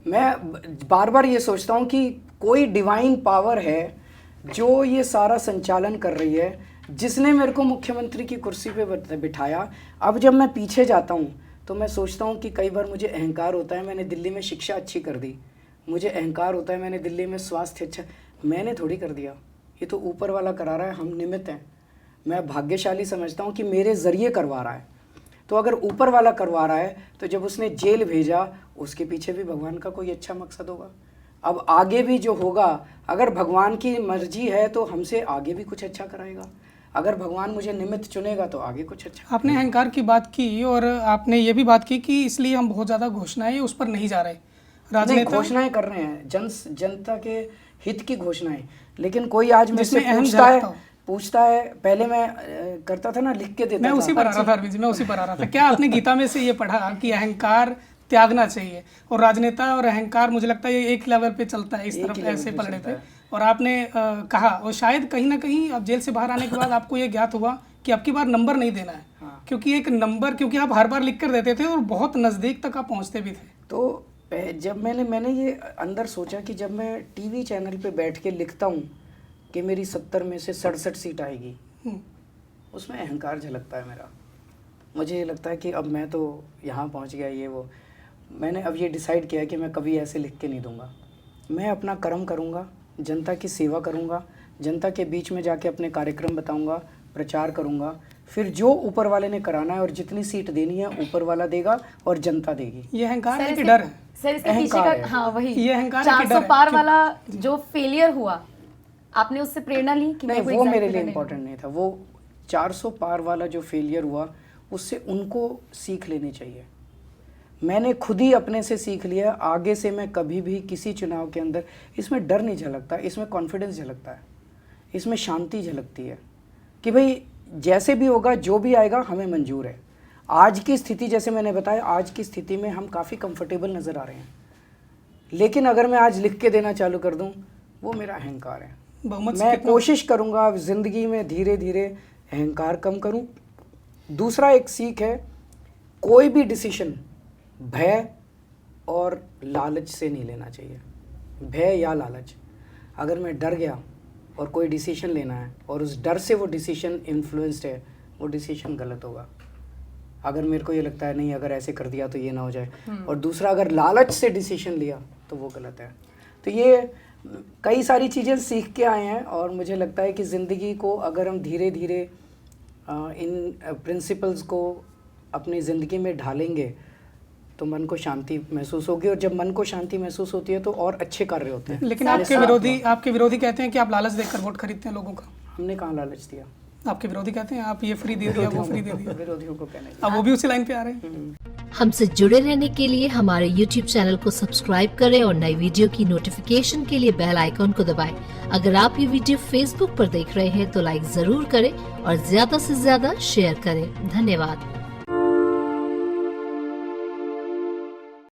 मैं बार बार ये सोचता हूँ कि कोई डिवाइन पावर है जो ये सारा संचालन कर रही है, जिसने मेरे को मुख्यमंत्री की कुर्सी पे बिठाया। अब जब मैं पीछे जाता हूँ तो मैं सोचता हूँ कि कई बार मुझे अहंकार होता है, मैंने दिल्ली में शिक्षा अच्छी कर दी, मुझे अहंकार होता है मैंने दिल्ली में स्वास्थ्य अच्छा, मैंने थोड़ी कर दिया, ये तो ऊपर वाला करा रहा है, हम निमित्त हैं। मैं भाग्यशाली समझता हूँ कि मेरे ज़रिए करवा रहा है। तो अगर ऊपर वाला करवा रहा है तो जब उसने जेल भेजा उसके पीछे भी भगवान का कोई अच्छा मकसद होगा। अब आगे भी जो होगा, अगर भगवान की मर्जी है तो हमसे आगे भी कुछ अच्छा कराएगा, अगर भगवान मुझे निमित्त चुनेगा तो आगे कुछ अच्छा। आपने अहंकार की बात की और आपने ये भी बात की कि इसलिए हम बहुत ज़्यादा घोषणाएं उस पर नहीं जा रहे, राजनेता घोषणाएं कर रहे हैं, जनता के हित की घोषणाएं। लेकिन कोई आज मुझसे पूछता है, पहले मैं करता था ना, लिख के देता मैं उसी पर आ रहा था अरविंद जी, मैं उसी पर आ रहा था। क्या आपने गीता में से ये पढ़ा कि अहंकार त्यागना चाहिए, और राजनेता और अहंकार मुझे लगता है ये एक लेवल पे चलता है, इस तरफ ऐसे पलड़े पे। और आपने कहा, और शायद कहीं ना कहीं अब जेल से बाहर आने के बाद आपको ये ज्ञात हुआ कि अब की बार नंबर नहीं देना है। हाँ। क्योंकि एक नंबर, क्योंकि आप हर बार लिख कर देते थे और बहुत नज़दीक तक आप पहुँचते भी थे। तो जब मैंने ये अंदर सोचा कि जब मैं टीवी चैनल पे बैठ के लिखता हूँ कि मेरी 70 में से 67 सीट आएगी, उसमें अहंकार झलकता है मेरा। मुझे ये लगता है कि अब मैं तो यहाँ पहुँच गया, ये वो। मैंने अब ये डिसाइड किया कि मैं कभी ऐसे लिख के नहीं दूँगा। मैं अपना कर्म करूँगा, जनता की सेवा करूँगा, जनता के बीच में जाके अपने कार्यक्रम बताऊँगा, प्रचार करूँगा, फिर जो ऊपर वाले ने कराना है और जितनी सीट देनी है ऊपर वाला देगा और जनता देगी। ये अहंकार है कि डर है? सर इसके पीछे का, हाँ वही, ये अहंकार 400 पार वाला जो फेलियर हुआ, आपने उससे प्रेरणा ली कि नहीं, वो मेरे लिए इम्पोर्टेंट नहीं था। वो 400 पार वाला जो फेलियर हुआ उससे उनको सीख लेनी चाहिए। मैंने खुद ही अपने से सीख लिया, आगे से मैं कभी भी किसी चुनाव के अंदर, इसमें डर नहीं झलकता, इसमें कॉन्फिडेंस झलकता है, इसमें शांति झलकती है कि भाई जैसे भी होगा, जो भी आएगा हमें मंजूर है। आज की स्थिति, जैसे मैंने बताया, आज की स्थिति में हम काफ़ी कंफर्टेबल नज़र आ रहे हैं, लेकिन अगर मैं आज लिख के देना चालू कर दूं, वो मेरा अहंकार है। मैं कोशिश करूंगा ज़िंदगी में धीरे धीरे अहंकार कम करूं। दूसरा एक सीख है, कोई भी डिसीजन भय और लालच से नहीं लेना चाहिए। भय या लालच, अगर मैं डर गया और कोई डिसीजन लेना है और उस डर से वो डिसीजन इन्फ्लुएंस्ड है, वो डिसीजन गलत होगा। अगर मेरे को ये लगता है नहीं, अगर ऐसे कर दिया तो ये ना हो जाए, और दूसरा अगर लालच से डिसीजन लिया तो वो गलत है। तो ये कई सारी चीज़ें सीख के आए हैं, और मुझे लगता है कि ज़िंदगी को अगर हम धीरे धीरे इन प्रिंसिपल्स को अपनी ज़िंदगी में ढालेंगे तो मन को शांति महसूस होगी, और जब मन को शांति महसूस होती है तो और अच्छे कार्य होते हैं। लेकिन आपके विरोधी कहते हैं कि आप लालच देकर वोट खरीदते हैं लोगों का। हमने कहाँ लालच दिया? आपके विरोधी कहते हैं आप ये फ्री दे दिया, वो फ्री दे दिया। विरोधियों को कहने, अब वो भी उसी लाइन पे आ रहे हैं। हमसे जुड़े रहने के लिए हमारे YouTube चैनल को सब्सक्राइब करें और नई वीडियो की नोटिफिकेशन के लिए बेल आइकॉन को दबाएं। अगर आप ये वीडियो Facebook पर देख रहे हैं तो लाइक जरूर करें और ज्यादा से ज्यादा शेयर करें। धन्यवाद।